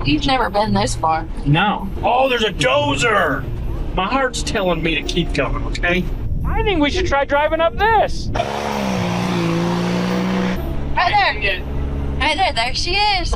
You've never been this far. No. Oh, there's a dozer! My heart's telling me to keep going, okay? I think we should try driving up this. Right there. Right there. There she is.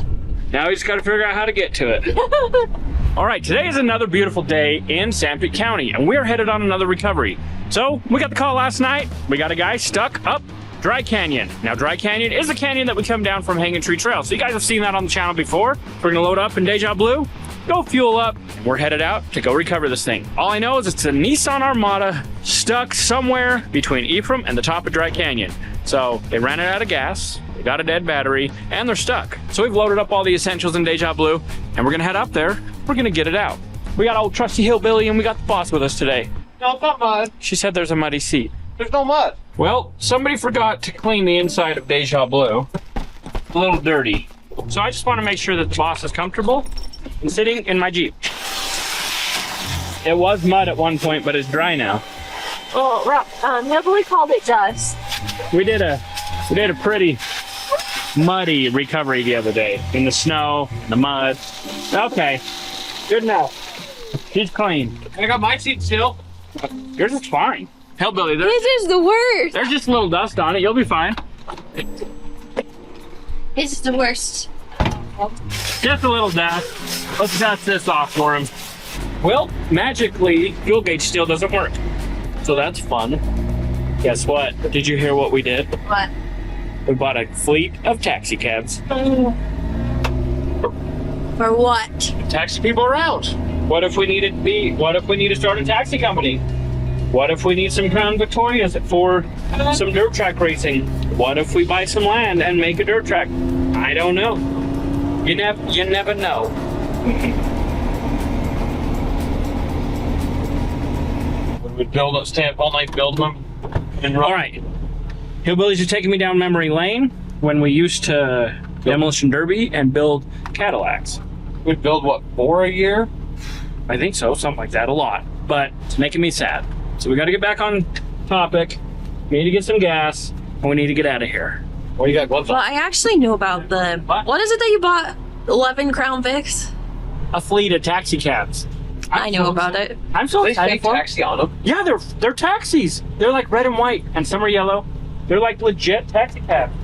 Now we just gotta figure out how to get to it. All right, today is another beautiful day in Sanpete County, and we're headed on another recovery. So we got the call last night. We got a guy stuck up Dry Canyon. Now, Dry Canyon is a canyon that we come down from Hanging Tree Trail. So you guys have seen that on the channel before. We're gonna load up in Deja Blue, go fuel up, and we're headed out to go recover this thing. All I know is it's a Nissan Armada stuck somewhere between Ephraim and the top of Dry Canyon. So they ran it out of gas, they got a dead battery, and they're stuck. So we've loaded up all the essentials in Deja Blue, and we're gonna head up there. We're gonna get it out. We got old trusty Hillbilly, and we got the boss with us today. No, it's not mud. She said there's a muddy seat. There's no mud. Well, somebody forgot to clean the inside of Deja Blue. A little dirty. So I just want to make sure that the boss is comfortable and sitting in my Jeep. It was mud at one point, but it's dry now. Oh, right. Hillbilly called it dust. We did a pretty muddy recovery the other day in the snow, the mud. Okay, good enough. She's clean. I got my seat still. Yours is fine. Hillbilly, This is the worst. there's just a little dust on it. You'll be fine. This is the worst. Just a little dust. Let's dust this off for him. Well, magically, fuel gauge still doesn't work. So that's fun. Guess what? Did you hear what we did? What? We bought a fleet of taxi cabs. For what? Taxi people around. What if we need to start a taxi company? What if we need some Crown Victorias for some dirt track racing? What if we buy some land and make a dirt track? I don't know. You never know. When we build up, stay up all night building them. And All right. Hillbillies are taking me down memory lane when we used to demolition derby and build Cadillacs. we'd build what, 4 a year? I think so, something like that, a lot. But it's making me sad. So we got to get back on topic. We need to get some gas, and we need to get out of here. What do you got gloves Well, on? I actually knew about the... What is it that you bought? 11 Crown Vics? A fleet of taxi cabs. I know about it. I'm so They excited say for it. taxi on them. Yeah, they're taxis. They're like red and white, and some are yellow. They're like legit taxi cabs.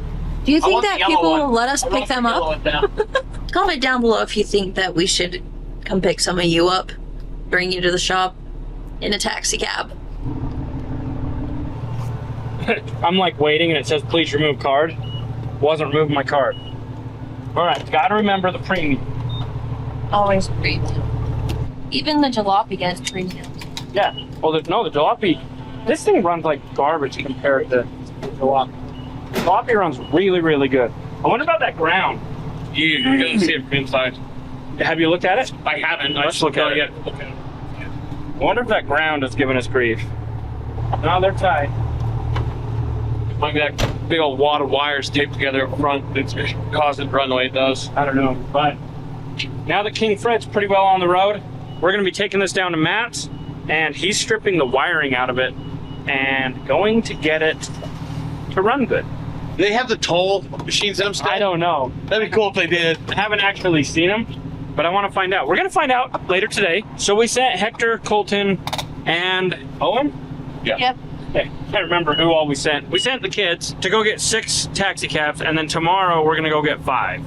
Do you I think want the that yellow people one. will let us I pick want the them yellow up? one down. Comment down below if you think that we should come pick some of you up, bring you to the shop in a taxi cab. I'm like waiting, and it says please remove card. Wasn't removing my card. All right, gotta remember the premium. Always premium. Even the jalopy gets premium. Yeah. Well, the jalopy. This thing runs like garbage compared to the jalopy. The jalopy runs really, really good. I wonder about that ground. You're gonna see it from inside. Have you looked at it? I haven't. Let's look at it. yet. Look at it. I wonder if that ground is giving us grief. No, they're tight. Might be that big old wad of wires taped together up front that's causing it to run the way it does. I don't know, but now that King Fred's pretty well on the road, we're going to be taking this down to Matt's, and he's stripping the wiring out of it and going to get it to run good. Do they have the toll machines them still? I don't know. That'd be cool if they did. I haven't actually seen them, but I want to find out. We're going to find out later today. So we sent Hector, Colton, and Owen? Yeah. Yep. Okay, can't remember who all we sent. We sent the kids to go get 6 taxi cabs, and then tomorrow we're gonna go get 5.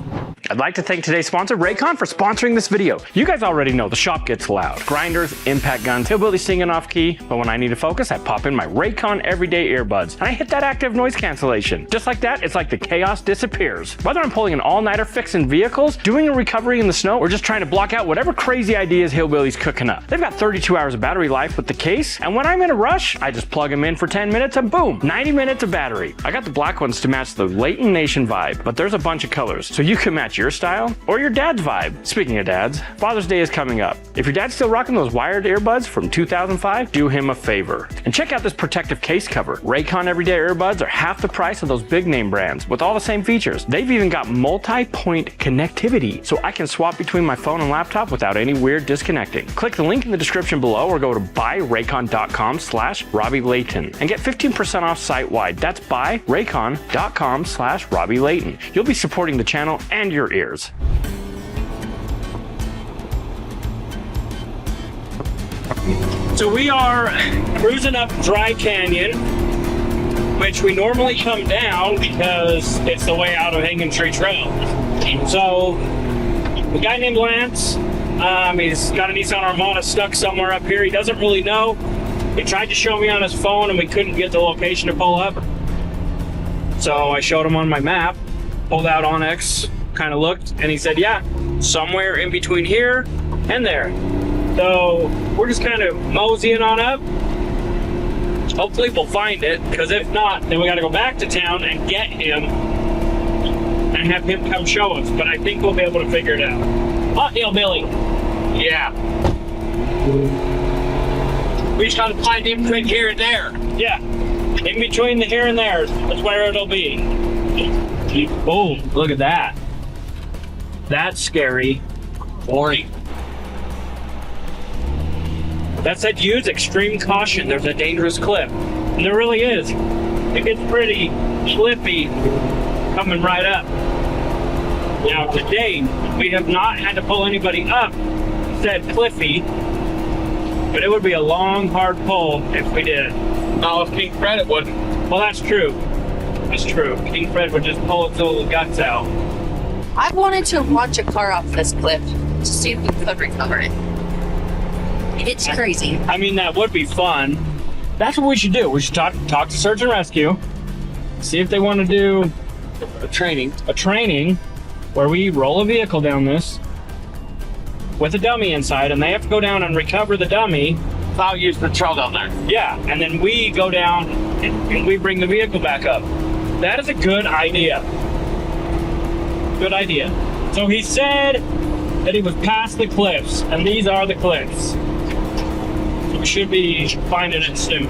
I'd like to thank today's sponsor, Raycon, for sponsoring this video. You guys already know the shop gets loud. Grinders, impact guns, hillbilly singing off key, but when I need to focus, I pop in my Raycon everyday earbuds, and I hit that active noise cancellation. Just like that, it's like the chaos disappears. Whether I'm pulling an all-nighter fixing vehicles, doing a recovery in the snow, or just trying to block out whatever crazy ideas Hillbilly's cooking up. They've got 32 hours of battery life with the case, and when I'm in a rush, I just plug them in for 10 minutes and boom, 90 minutes of battery. I got the black ones to match the Layton Nation vibe, but there's a bunch of colors, so you can match your style or your dad's vibe. Speaking of dads, Father's Day is coming up. If your dad's still rocking those wired earbuds from 2005, do him a favor. And check out this protective case cover. Raycon everyday earbuds are half the price of those big name brands with all the same features. They've even got multi-point connectivity, so I can swap between my phone and laptop without any weird disconnecting. Click the link in the description below or go to buyraycon.com/Robby Layton and get 15% off site-wide. That's buyraycon.com/Robby Layton. You'll be supporting the channel and your ears. So we are cruising up Dry Canyon, which we normally come down because it's the way out of Hanging Tree Trail. So a guy named Lance, he's got a Nissan Armada stuck somewhere up here. He doesn't really know. He tried to show me on his phone and we couldn't get the location to pull up. So I showed him on my map, pulled out Onyx, kind of looked, and he said, yeah, somewhere in between here and there. So we're just kind of moseying on up. Hopefully we'll find it, because if not, then we got to go back to town and get him and have him come show us. But I think we'll be able to figure it out. Hot hillbilly. Yeah. We just gotta find him between here and there. Yeah. In between the here and there is where it'll be. Boom. Look at that. That's scary. Boring. That said, use extreme caution. There's a dangerous cliff. And there really is. It gets pretty slippy coming right up. Now, to date, we have not had to pull anybody up said cliffy, but it would be a long, hard pull if we did. No, if King Fred it wouldn't. Well, that's true. That's true. King Fred would just pull its little guts out. I wanted to launch a car off this cliff to see if we could recover it. It's crazy. I mean, that would be fun. That's what we should do. We should talk to Search and Rescue, see if they want to do a training where we roll a vehicle down this with a dummy inside, and they have to go down and recover the dummy. I'll use the trail down there. Yeah, and then we go down and we bring the vehicle back up. That is a good idea. Good idea. So he said that he was past the cliffs, and these are the cliffs. So we should be finding it soon.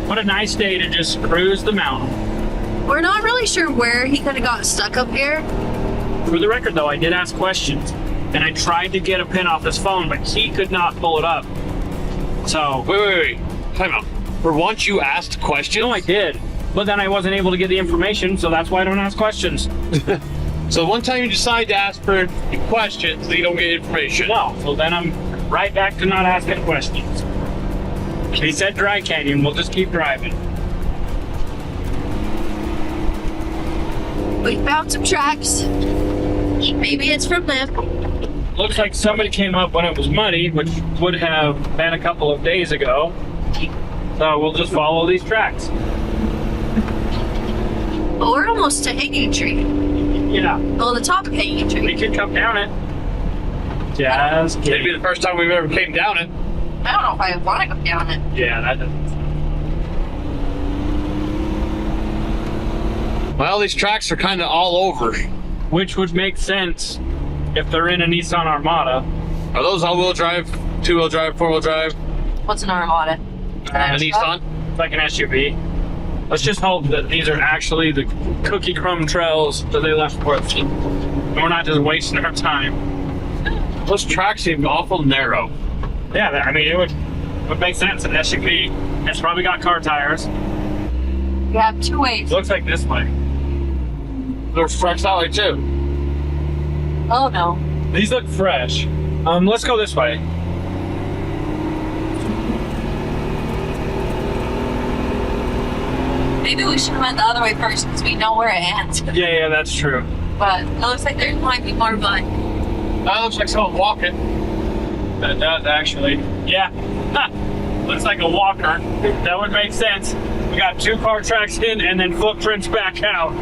What a nice day to just cruise the mountain. We're not really sure where he could have got stuck up here. For the record, though, I did ask questions, and I tried to get a pin off his phone, but he could not pull it up. So... Wait. Time out. For once you asked questions? No, I did. But then I wasn't able to get the information, so that's why I don't ask questions. So one time you decide to ask for questions, then you don't get information. No, so then I'm right back to not asking questions. He said Dry Canyon, we'll just keep driving. We found some tracks. Maybe it's from them. Looks like somebody came up when it was muddy, which would have been a couple of days ago. So we'll just follow these tracks. But we're almost to Hanging Tree. Yeah. Oh, the top of Hanging Tree. We could come down it. Just kidding. Maybe the first time we've ever came down it. I don't know if I want to go down it. Yeah, that doesn't sound. Well, these tracks are kind of all over. Which would make sense if they're in a Nissan Armada. Are those all-wheel drive, two-wheel drive, four-wheel drive? What's an Armada? A Nissan? It's like an SUV. Let's just hope that these are actually the cookie crumb trails that they left for us. And we're not just wasting our time. Those tracks seem awful narrow. Yeah, I mean, it would make sense. An SUV. It's probably got car tires. You have two ways. It looks like this way. There's tracks that way too. Oh no. These look fresh. Let's go this way. Maybe we should have went the other way first because we know where it ends. Yeah, that's true. But it looks like there might be more mud. That looks like someone walking. That does actually. Yeah. Ha! Looks like a walker. That would make sense. We got 2 car tracks in and then footprints back out.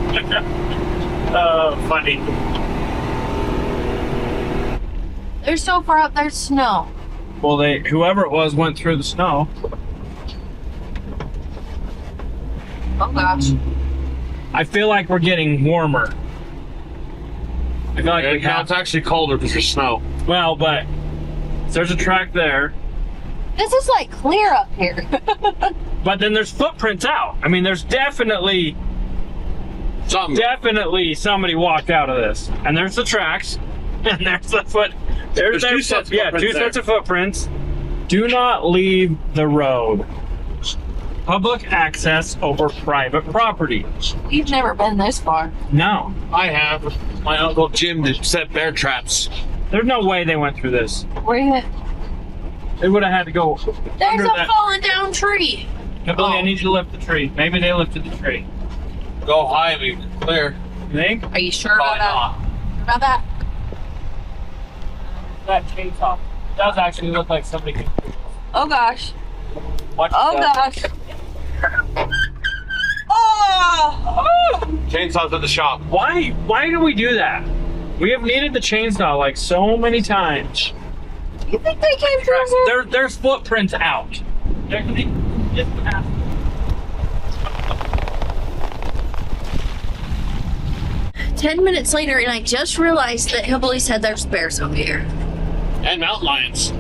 Funny. They're so far up, there's snow. Well, whoever it was went through the snow. Oh gosh. I feel like we're getting warmer. I feel like we Now have. it's actually colder because there's snow. Well, but there's a track there. This is like clear up here. But then there's footprints out. I mean, there's definitely somebody walked out of this. And there's the tracks. And there's the foot. There's 2 sets of footprints. 2 sets of footprints. Do not leave the road. Public access over private property. We've never been this far. No. I have. My Uncle Jim that set bear traps. There's no way they went through this. Where you at? They would have had to go There's under a that. fallen down tree. Billy, I need you to lift the tree. Maybe they lifted the tree. Go high, we clear. You think? Are you sure about Probably that? not. About that? That chainsaw does actually look like somebody could. Oh gosh. Watch Oh that. gosh. Oh! Chainsaw's at the shop. Why do we do that? We have needed the chainsaw like so many times. You think they came through here? There's footprints out. Just past. 10 minutes later, and I just realized that Hillbilly said there's bears over here. And mountain lions.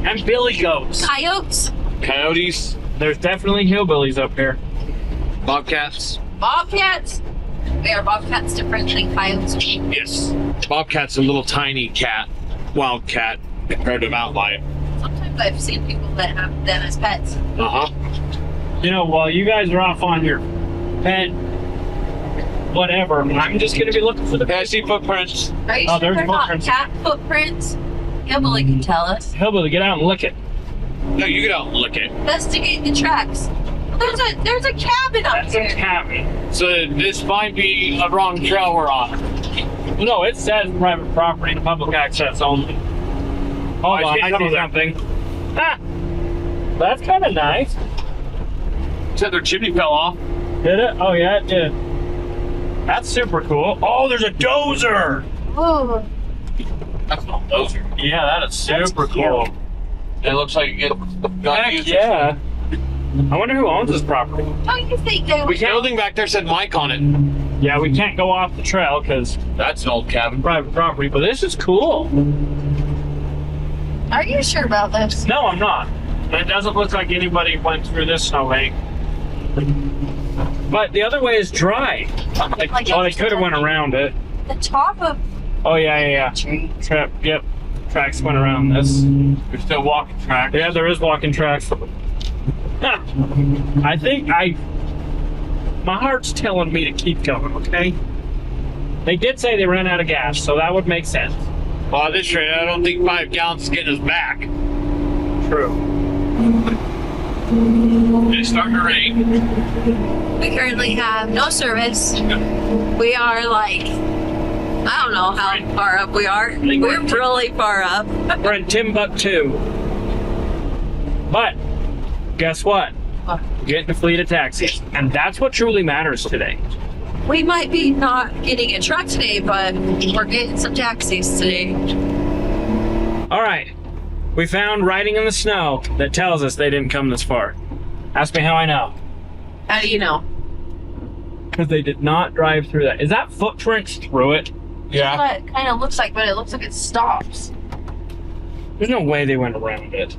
And billy goats. Coyotes, Coyotes. There's definitely hillbillies up here. Bobcats. bobcats. Are bobcats different than coyotes? Yes. Bobcat's a little tiny cat. Wildcat compared to mountain lion. Sometimes I've seen people that have them as pets. Uh-huh. You know, while you guys are off on your pet whatever, I'm just gonna be looking for the Yeah, I see footprints. Are you Oh, sure there's they're not footprints. cat footprints? Hillbilly can tell us. hillbilly. Get out and lick it. No, you get out and look at. Investigate the tracks. There's a cabin up That's a here. cabin. So this might be a wrong trail we're on. No, it says private property, public access only. Hold on, I see something. Ah, that's kind of nice. Said their chimney fell off. Did it? Oh yeah, it did. That's super cool. Oh, there's a dozer. Oh, That's not those. Yeah, that is super cool. It looks like it got Heck used. yeah. I wonder who owns this property. how do you think they The would? building back there said Mike on it. Yeah, we can't go off the trail because That's an old cabin. private property, but this is cool. Are you sure about this? No, I'm not. It doesn't look like anybody went through this snow bank. But the other way is dry. Like Oh, they could have went around it. The top of Oh yeah, the tree. Trap. Yep. Tracks went around this. There's still walking track. Yeah, there is walking tracks. Huh. I think my heart's telling me to keep going, okay? They did say they ran out of gas, so that would make sense. Well, at this rate, I don't think 5 gallons is getting us back. True. It's starting to rain. We currently have no service. We are like, I don't know how far up we are. think We're we're- really far up. We're in Timbuktu. But guess what? What? We're getting a fleet of taxis. And that's what truly matters today. We might be not getting a truck today, but we're getting some taxis today. All right. We found writing in the snow that tells us they didn't come this far. Ask me how I know. How do you know? Because they did not drive through that. Is that footprints through it? Yeah. What it kind of looks like, but it looks like it stops. There's no way they went around it.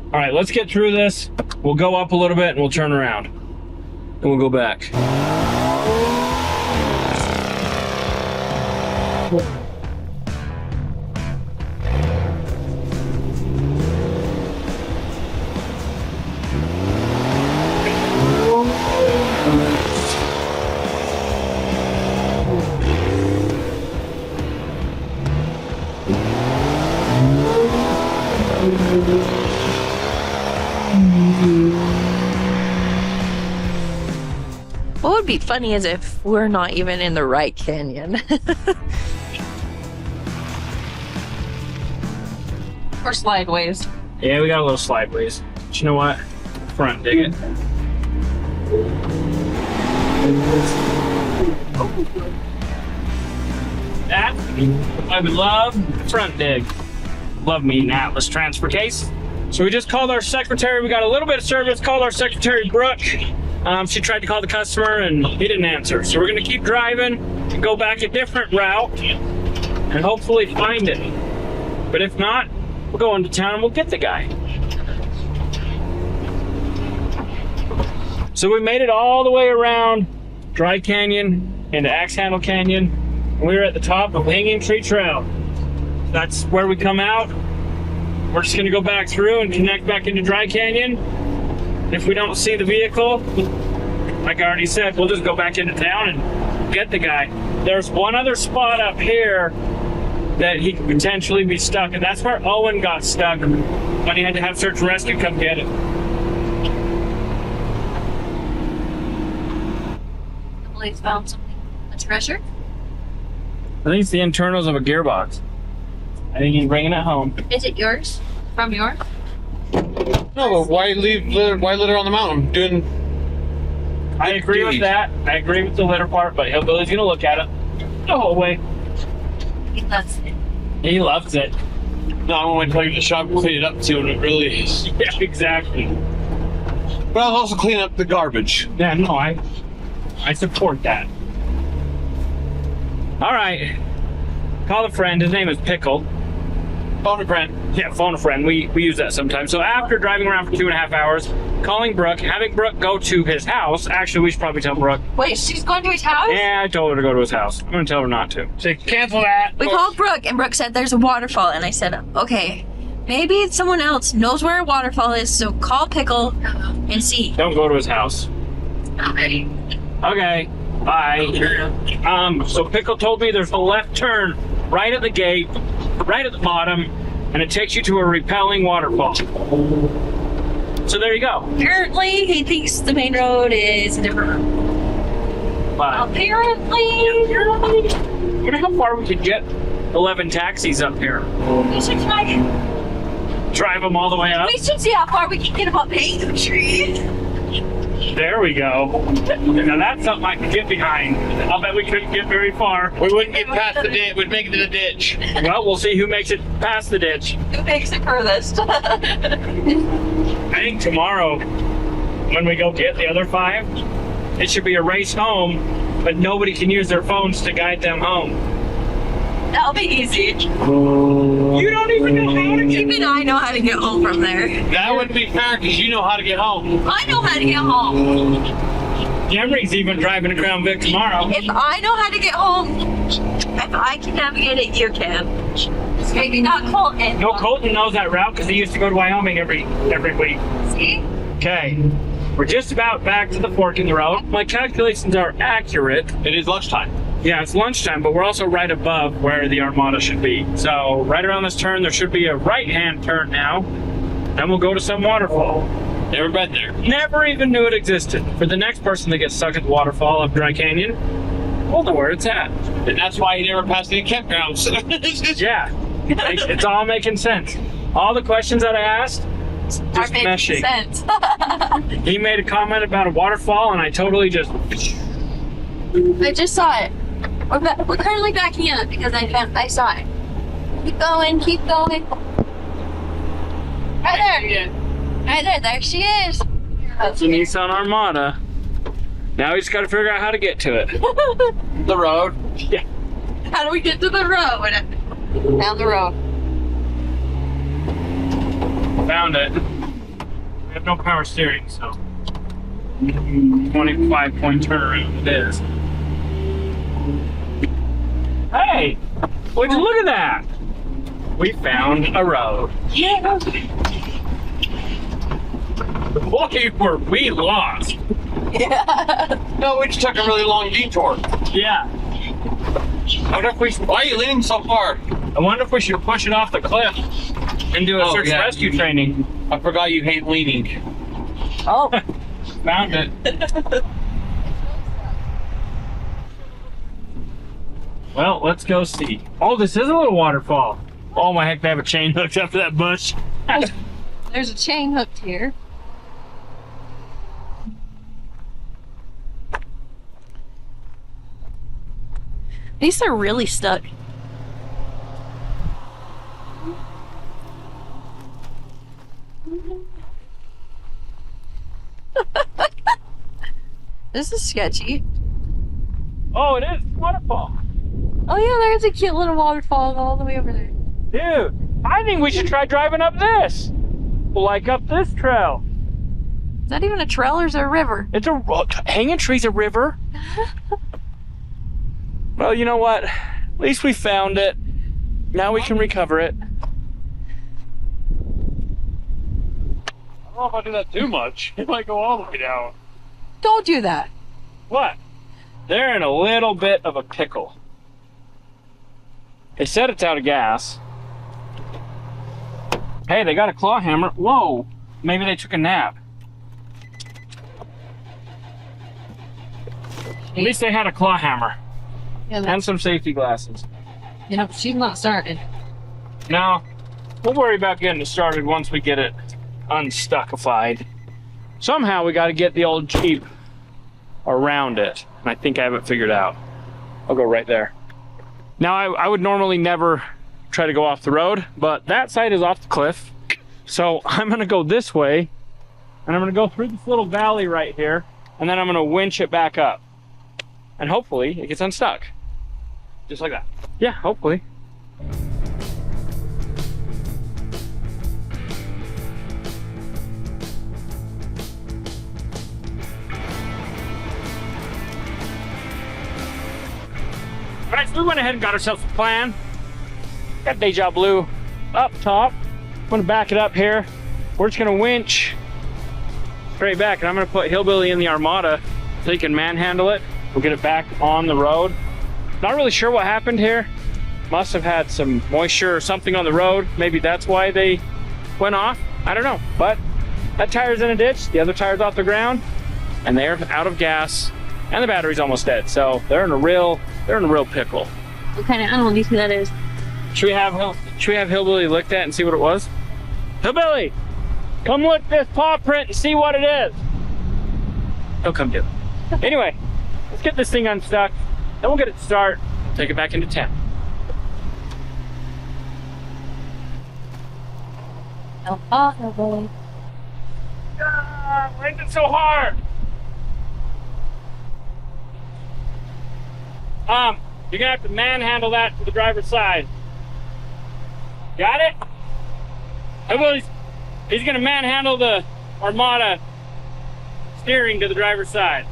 All right, let's get through this. We'll go up a little bit and we'll turn around. And we'll go back. What would be funny is if we're not even in the right canyon. Or slideways. Yeah, we got a little slideways. But you know what? Front dig it. That I would love front dig. Love me an Atlas transfer case. So we just called our secretary. We got a little bit of service. Called our secretary Brooke. She tried to call the customer and he didn't answer. So we're gonna keep driving and go back a different route and hopefully find it. But if not, we'll go into town and we'll get the guy. So we made it all the way around Dry Canyon into Axe Handle Canyon. And we were at the top of Hanging Tree Trail. That's where we come out. We're just gonna go back through and connect back into Dry Canyon. If we don't see the vehicle, like I already said, we'll just go back into town and get the guy. There's one other spot up here that he could potentially be stuck, and that's where Owen got stuck when he had to have search and rescue come get him. Emily's found something. A treasure? I think it's the internals of a gearbox. I think he's bringing it home. Is it yours? From yours? No, but why litter on the mountain? I agree with that. I agree with the litter part, but Hillbilly's gonna look at it the whole way. He loves it. He loves it. No, I want to tell you the shop and clean it up and see what it really is. Yeah, exactly. But I'll also clean up the garbage. Yeah, no, I support that. All right. Call a friend. His name is Pickle. Phone a friend. Yeah, phone a friend. We use that sometimes. So after driving around for 2.5 hours, calling Brooke, having Brooke go to his house. Actually, we should probably tell Brooke. Wait, she's going to his house? Yeah, I told her to go to his house. I'm going to tell her not to. Say, cancel that. We called Brooke, and Brooke said there's a waterfall, and I said, okay, maybe someone else knows where a waterfall is, so call Pickle and see. Don't go to his house. Okay. Okay, bye. So Pickle told me there's a left turn right at the gate, right at the bottom, and it takes you to a repelling waterfall. So there you go. Apparently, he thinks the main road is a different road. Bye. Apparently. I wonder how far we could get 11 taxis up here. We should try. Drive them all the way up. We should see how far we can get up Backcountry. There we go. Now that's something I can get behind. I'll bet we couldn't get very far. We wouldn't get past the ditch. We'd make it to the ditch. Well, we'll see who makes it past the ditch. Who makes it furthest? I think tomorrow, when we go get the other 5, it should be a race home, but nobody can use their phones to guide them home. That'll be easy. You don't even know how to get. Even I know how to get home from there. That wouldn't be fair because you know how to get home. I know how to get home. Emery's even driving to Crown Vic tomorrow. If I know how to get home, if I can navigate it, you can. Maybe not Colton. No, Colton knows that route because he used to go to Wyoming every week. See? Okay, we're just about back to the fork in the road. My calculations are accurate. It is lunchtime. Yeah, it's lunchtime, but we're also right above where the Armada should be. So right around this turn, there should be a right-hand turn now. Then we'll go to some waterfall. Never been there. Never even knew it existed. For the next person that gets stuck at the waterfall up Dry Canyon, we'll know where it's at. And that's why he never passed any campgrounds. Yeah, it's all making sense. All the questions that I asked, it's Are just making meshing. sense. He made a comment about a waterfall, and I totally just... I just saw it. We're currently backing up because I saw it. Keep going, keep going. Right there. Right there, there she is. It's a Nissan Armada. Now we just got to figure out how to get to it. The road. Yeah. How do we get to the road? Down the road. Found it. We have no power steering, so 25-point turnaround it is. Hey, would you look at that? We found a road. Yeah. Boy, were we lost. Yeah. No, we just took a really long detour. Yeah. Why are you leaning so far? I wonder if we should push it off the cliff and do a search and rescue training. I forgot you hate leaning. Oh. Found it. Well, let's go see. Oh, this is a little waterfall. Oh my heck, they have a chain hooked up to that bush. There's a chain hooked here. These are really stuck. This is sketchy. Oh, it is a waterfall. Oh yeah, there's a cute little waterfall all the way over there. Dude, I think we should try driving up this. Like up this trail. Is that even a trail or is it a river? It's a hanging tree's a river. Well, you know what? At least we found it. Now we can recover it. I don't know if I do that too much. It might go all the way down. Don't do that. What? They're in a little bit of a pickle. They said it's out of gas. Hey, they got a claw hammer. Whoa, maybe they took a nap. At least they had a claw hammer. Yeah, and some safety glasses. you know, she's not starting. No, we'll worry about getting it started once we get it unstuckified. Somehow we got to get the old Jeep around it, and I think I have it figured out. I'll go right there. Now, I would normally never try to go off the road, but that side is off the cliff. So I'm gonna go this way, and I'm gonna go through this little valley right here, and then I'm gonna winch it back up. And hopefully it gets unstuck. Just like that. Yeah, hopefully. All right, so we went ahead and got ourselves a plan. Got Deja Blue up top. I'm gonna back it up here. We're just gonna winch straight back, and I'm gonna put Hillbilly in the Armada so he can manhandle it. We'll get it back on the road. Not really sure what happened here. Must have had some moisture or something on the road. Maybe that's why they went off. I don't know. But that tire's in a ditch, the other tire's off the ground, and they're out of gas, and the battery's almost dead. So they're in a real pickle. What kind of animal do you think that is? Should we have Hillbilly look at it and see what it was? Hillbilly, come look at this paw print and see what it is. He'll come do it. Anyway, let's get this thing unstuck, then we'll get it start, take it back into town. Oh, boy. Why is it so hard? You're gonna have to manhandle that to the driver's side. Got it? He's gonna manhandle the Armada steering to the driver's side.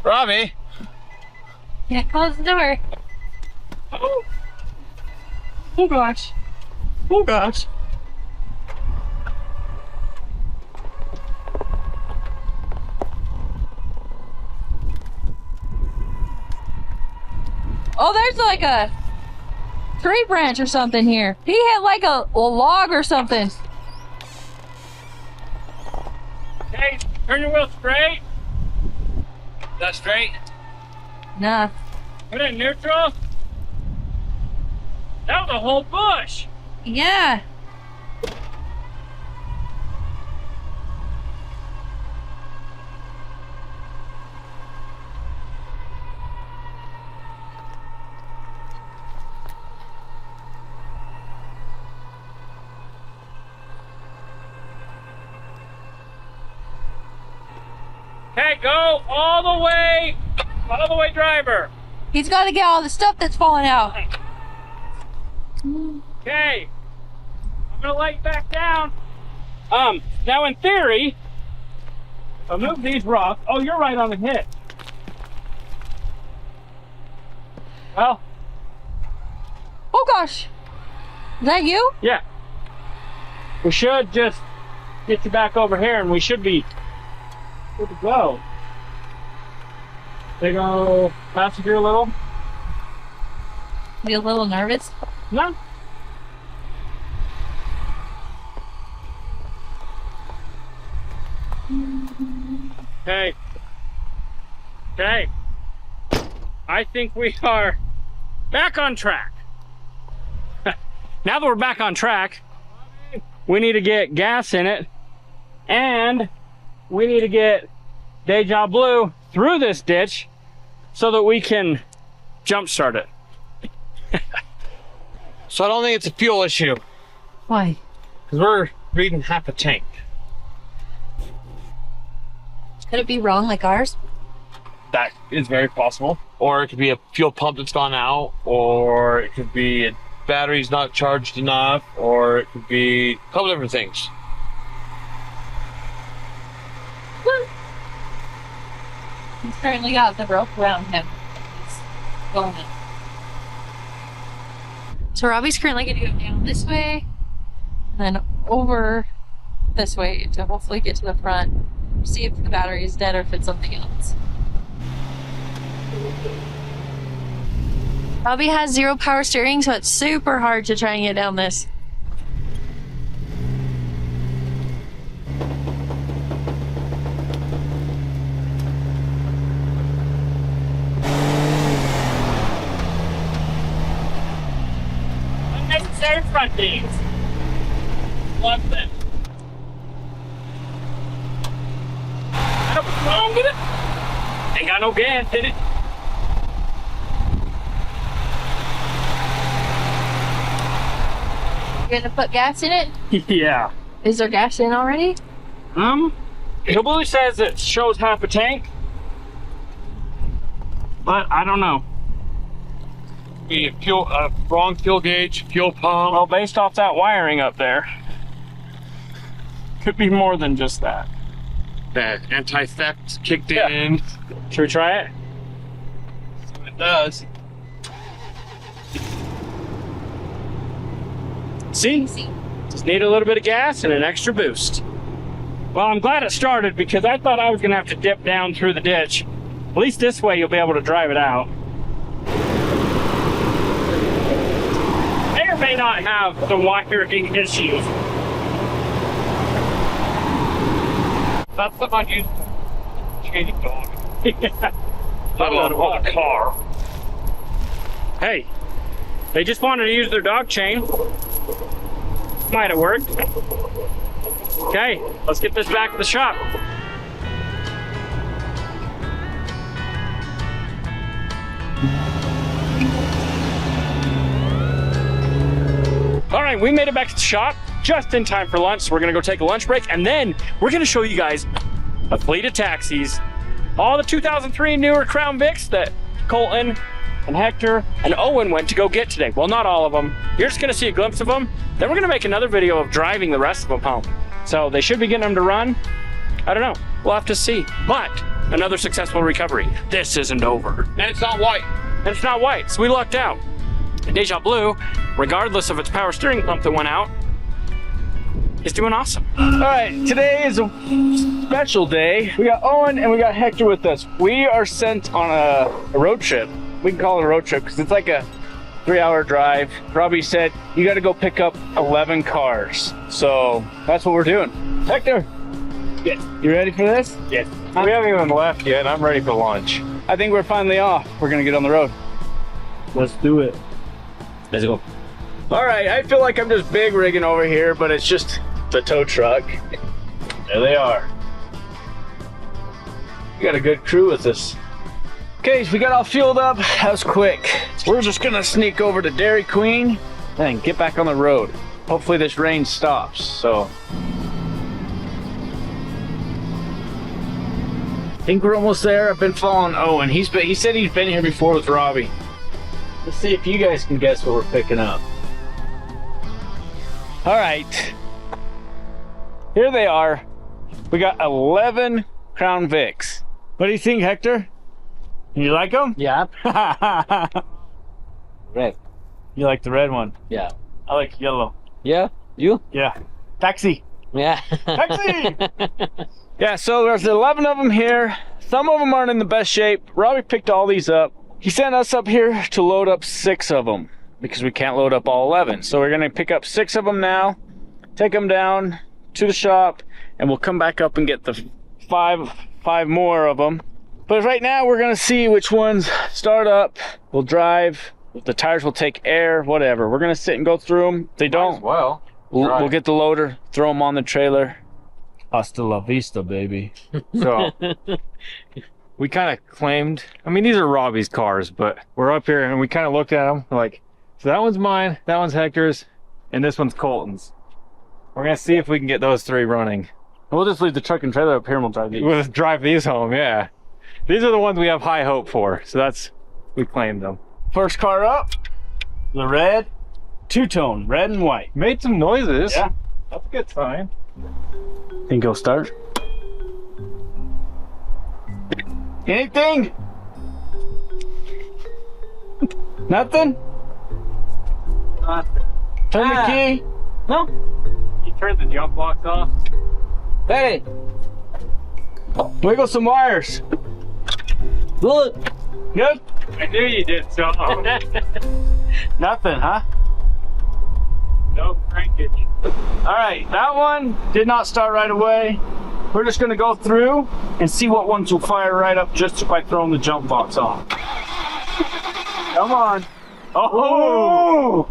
Robbie. Yeah, close the door. Oh, oh gosh. Oh gosh. Oh, there's like a tree branch or something here. He hit like a log or something. Okay, turn your wheel straight. That's straight. Nah. Put it in neutral. That was a whole bush. Yeah. Okay, go all the way driver. He's got to get all the stuff that's falling out. Okay, I'm gonna let you back down. Now in theory, I'll move these rocks. Oh, you're right on the hit. Well, Oh gosh. Is that you? yeah. We should just get you back over here and we should be good to go. They go passenger a little. You a little nervous? No. Okay. Okay. I think we are back on track. Now that we're back on track, we need to get gas in it, and we need to get Deja Blue through this ditch so that we can jump start it. So I don't think it's a fuel issue, Why? because we're reading half a tank. Could it be wrong like ours? That is very possible. Or it could be a fuel pump that's gone out, or it could be a battery's not charged enough, or it could be a couple different things. He's currently got the rope around him. He's going in. So Robbie's currently going to go down this way, and then over this way to hopefully get to the front, see if the battery is dead or if it's something else. Robby has 0 power steering, so it's super hard to try and get down this. Unnecessary front things. Love them. What's wrong with it? Ain't got no gas in it. You're gonna put gas in it? Yeah. Is there gas in already? Blue says it shows half a tank, but I don't know. Be fuel, wrong fuel gauge, fuel pump. Well, based off that wiring up there, could be more than just that. That anti-theft kicked in. Should we try it? It does. See? Just need a little bit of gas and an extra boost. Well, I'm glad it started because I thought I was gonna have to dip down through the ditch. At least this way you'll be able to drive it out. May or may not have some wiring issues. That's something I use changing dog. Yeah. Let alone on a car. Hey, they just wanted to use their dog chain. Might have worked. Okay, let's get this back to the shop. All right, we made it back to the shop just in time for lunch. So we're gonna go take a lunch break, and then we're gonna show you guys a fleet of taxis, all the 2003 newer Crown Vics that Colton and Hector and Owen went to go get today. Well, not all of them. You're just gonna see a glimpse of them. Then we're gonna make another video of driving the rest of them home. So they should be getting them to run. I don't know, we'll have to see. But another successful recovery. This isn't over. And it's not white. And it's not white, so we lucked out. Deja Blue, regardless of its power steering pump that went out, is doing awesome. All right, today is a special day. We got Owen and we got Hector with us. We are sent on a road trip. We can call it a road trip because it's like a 3-hour drive. Robby said, you got to go pick up 11 cars. So that's what we're doing. Hector, Yes. you ready for this? Yes. We haven't even left yet, and I'm ready for lunch. I think we're finally off. We're gonna get on the road. Let's do it. Let's go. All right, I feel like I'm just big rigging over here, but it's just the tow truck. There they are. We got a good crew with us. Okay, so we got all fueled up. That was quick. We're just gonna sneak over to Dairy Queen and get back on the road. Hopefully this rain stops, so. I think we're almost there. I've been following Owen. He said he's been here before with Robby. Let's see if you guys can guess what we're picking up. All right. Here they are. We got 11 Crown Vics. What do you think, Hector? You like them? Yeah. Red. You like the red one? Yeah. I like yellow. Yeah. You? Yeah. Taxi. Yeah. Taxi! Yeah, so there's 11 of them here. Some of them aren't in the best shape. Robby picked all these up. He sent us up here to load up 6 of them because we can't load up all 11. So we're gonna pick up 6 of them now, take them down to the shop, and we'll come back up and get the five more of them. But right now we're gonna see which ones start up. We'll drive. The tires will take air, whatever. We're gonna sit and go through them. If they don't, Well, we'll get the loader, throw them on the trailer. Hasta la vista, baby. So we kind of claimed, I mean, these are Robby's cars, but we're up here and we kind of looked at them like, so that one's mine, that one's Hector's, and this one's Colton's. We're gonna see if we can get those 3 running. We'll just leave the truck and trailer up here and we'll drive these. We'll just drive these home, yeah. These are the ones we have high hope for, so that's, we claimed them. First car up, the red, two-tone, red and white. Made some noises. Yeah. That's a good sign. Think he'll start? Anything? Nothing? Turn the key. No. You turned the jump box off. Hey. Wiggle some wires. Good. Good? I knew you did, so. Nothing, huh? No crankage. All right, that one did not start right away. We're just gonna go through and see what ones will fire right up just by throwing the jump box on. Come on. Oh!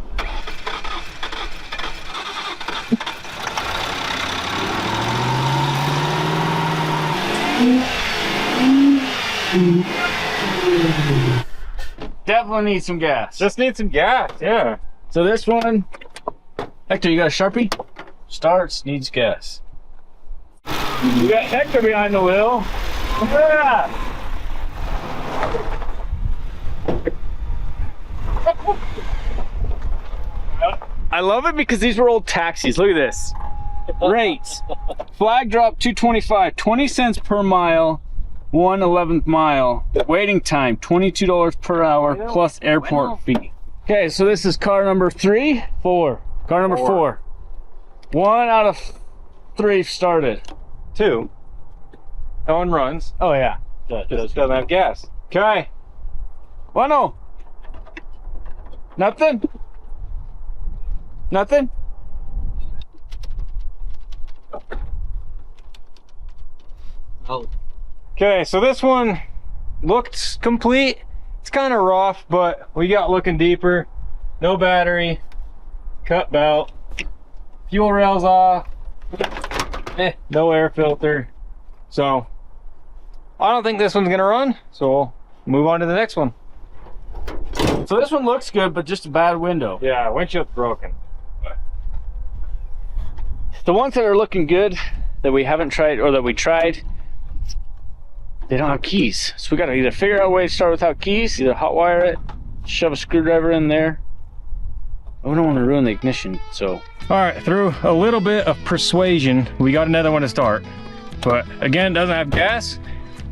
Definitely need some gas. Just need some gas, yeah. So this one, Hector, you got a Sharpie? Starts, needs gas. You got Hector behind the wheel. Yeah. I love it because these were old taxis. Look at this. Rates. Flag drop 225, 20 cents per mile, 1/11th mile. Waiting time $22 per hour plus airport fee. Okay, so this is car number 4. Car number 4. 1 out of 3 started. 2. That one runs. Oh yeah. Just doesn't have gas. Okay. Bueno. Nothing? Nothing? Oh. Okay, so this one looked complete. It's kind of rough, but we got looking deeper. No battery, cut belt, fuel rails off, no air filter. So I don't think this one's gonna run, so we'll move on to the next one. So this one looks good, but just a bad window. Yeah, windshield's broken. The ones that are looking good that we haven't tried or that we tried, they don't have keys. So we gotta either figure out a way to start without keys, either hotwire it, shove a screwdriver in there. I don't want to ruin the ignition, so. All right, through a little bit of persuasion, we got another one to start. But again, doesn't have gas.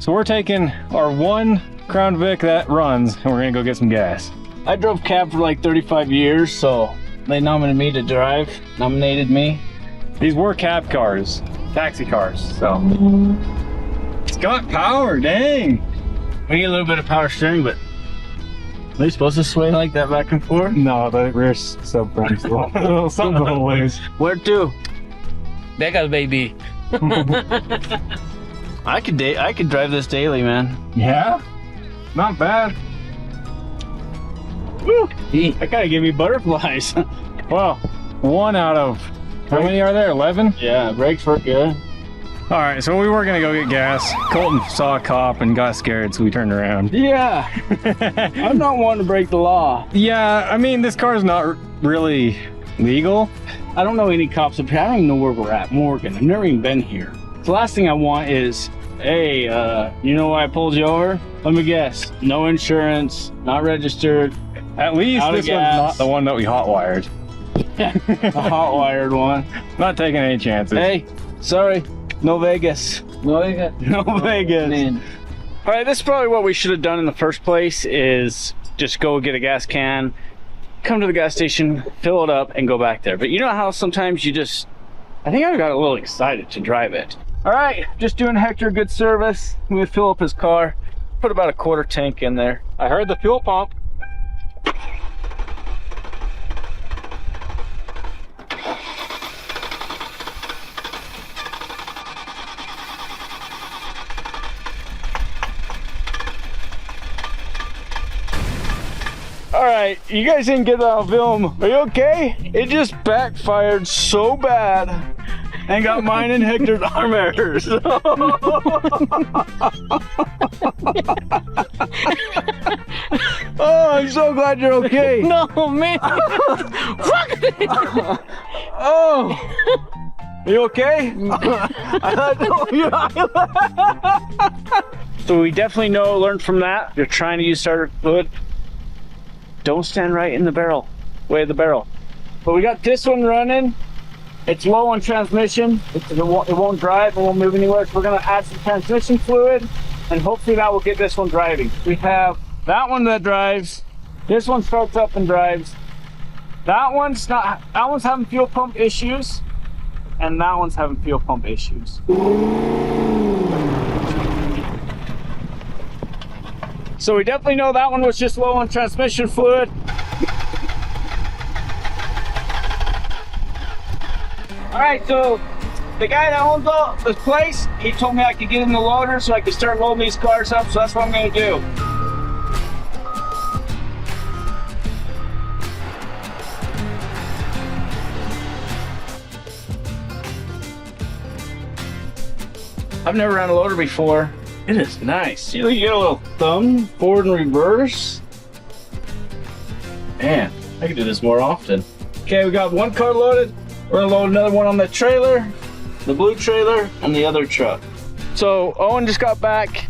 So we're taking our 1 Crown Vic that runs and we're gonna go get some gas. I drove cab for like 35 years, so they nominated me to drive, These were cab cars, taxi cars, so. It's got power, dang. We need a little bit of power steering, but are they supposed to sway like that back and forth? No, the rear subfront's something a little loose. Where to? Vegas, baby. I could drive this daily, man. Yeah, not bad. Woo! That kind of gave me butterflies. Well, 1 out of, how many are there, 11? Yeah, brakes work good. All right, so we were gonna go get gas. Colton saw a cop and got scared, so we turned around. Yeah, I'm not one to break the law. Yeah, I mean, this car's not really legal. I don't know any cops up here. I don't even know where we're at, Morgan. I've never even been here. The last thing I want is, hey, you know why I pulled you over? Let me guess. No insurance, not registered. At least Out of this one's gas. not the one that we hot wired. A hot wired one. Not taking any chances. Hey, sorry, no Vegas. No, Vegas. No Vegas. Man. All right, this is probably what we should have done in the first place, is just go get a gas can, come to the gas station, fill it up, and go back there. But you know how sometimes you just, I think I got a little excited to drive it. All right, just doing Hector a good service. I'm gonna fill up his car, put about a quarter tank in there. I heard the fuel pump. All right, you guys didn't get that on film. Are you okay? It just backfired so bad and got mine and Hector's arm errors. Oh, I'm so glad you're okay. No, man. Oh, are you okay? So we definitely learned from that. If you're trying to use starter fluid, don't stand right in the barrel, way of the barrel. But we got this one running. It's low on transmission. It won't drive, it won't move anywhere. So we're gonna add some transmission fluid, and hopefully that will get this one driving. We have that one that drives. This one starts up and drives. That one's having fuel pump issues, and that one's having fuel pump issues. So we definitely know that one was just low on transmission fluid. All right, so the guy that owns this place, he told me I could get in the loader so I could start loading these cars up, so that's what I'm gonna do. I've never ran a loader before. It is nice. You get a little thumb forward and reverse. Man, I could do this more often. Okay, we got one car loaded. We're gonna load another one on the trailer, the blue trailer, and the other truck. So Owen just got back.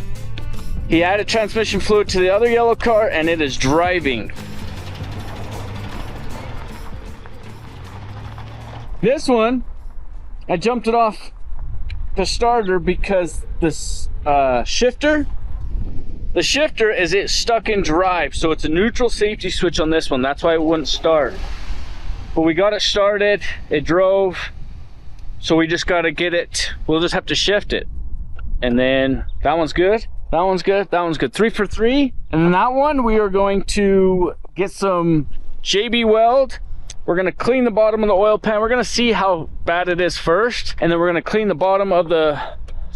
He added transmission fluid to the other yellow car and it is driving. This one, I jumped it off the starter because this shifter is stuck in drive, so it's a neutral safety switch on this one. That's why it wouldn't start. But we got it started, it drove, so we just got to get it. We'll just have to shift it, and then that one's good, that one's good, that one's good. 3 for 3. And then that one we are going to get some JB weld. We're gonna clean the bottom of the oil pan. We're gonna see how bad it is first, and then we're gonna clean the bottom of the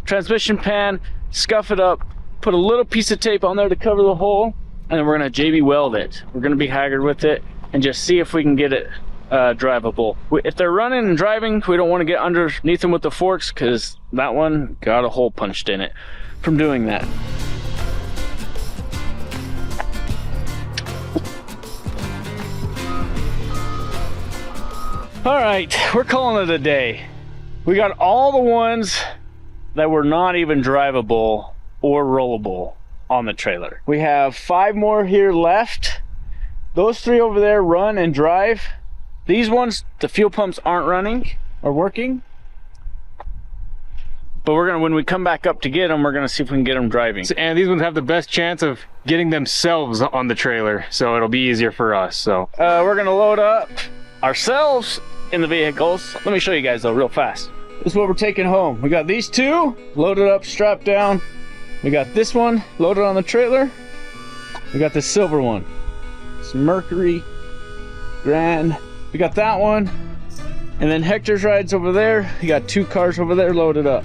transmission pan, scuff it up, put a little piece of tape on there to cover the hole, and then we're gonna JB weld it. We're gonna be haggard with it and just see if we can get it drivable. If they're running and driving, we don't want to get underneath them with the forks because that one got a hole punched in it from doing that. All right, we're calling it a day. We got all the ones that were not even drivable or rollable on the trailer. We have 5 more here left. Those 3 over there run and drive. These ones, the fuel pumps aren't running or working. But we're gonna, when we come back up to get them, we're gonna see if we can get them driving. And these ones have the best chance of getting themselves on the trailer, so it'll be easier for us. So we're gonna load up ourselves in the vehicles. Let me show you guys though real fast. This is what we're taking home. We got these 2 loaded up, strapped down. We got this one loaded on the trailer. We got this silver one. It's Mercury Grand. We got that one. And then Hector's rides over there. We got 2 cars over there loaded up.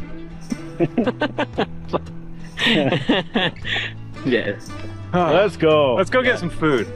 Yes. Let's go. let's go get some food.